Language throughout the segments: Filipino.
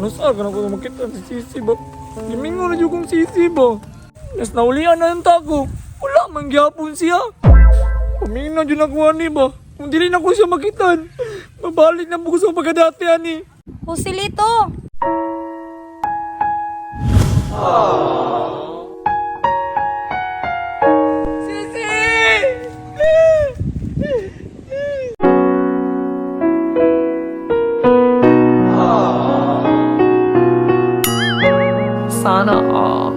Ano sa akin ako makita si Sisi ba? Limingo na yung kong Sisi ba? Nas naulian na yung tako. Wala man gyapon siya. Pamingin na dyan ako ani ba? Kung dili na ko siya makitan, mabalik na po ko sa pagkadati ani. Joselito! Sana all.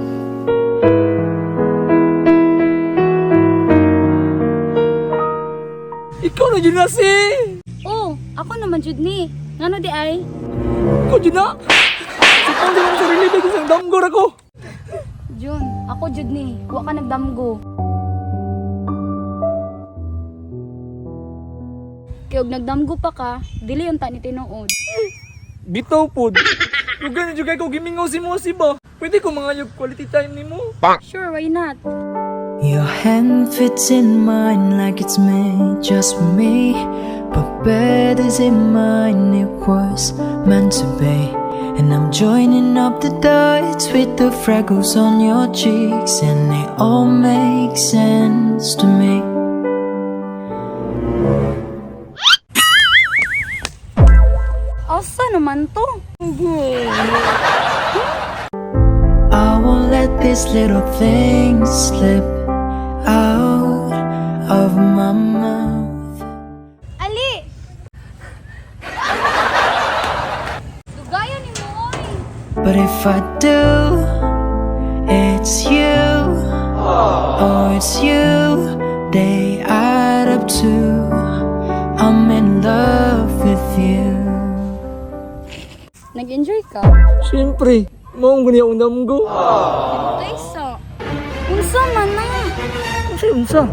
Ikaw na dyan na si! Oh, ako naman jud ni. Ngano di ay? Ikaw dyan na! Sipang din ang sarili ba isang damgor ako! Jun, ako jud ni. Wa ka nagdamgo. Kaya og nagdamgo pa ka, dili unta ni tinuod. Bitaw pod! Lugan na dyan ko gimingaw si Mosi ba? Pwede ko mga quality time ni mo? Sure, why not? Your hand fits in mine like it's made just for me. But better's in mine, it was meant to be. And I'm joining up the dots with the freckles on your cheeks, and they all make sense to me. Asa naman to? I won't let this little thing slip out of my mouth. Ali! Dugayan ni mo, oy! But if I do, it's you. Oh, it's you. They add up to I'm in love with you. Nag-enjoy ka? Siyempre, maong gani akong damgo. Ito isa. Unsa man na? Unsa?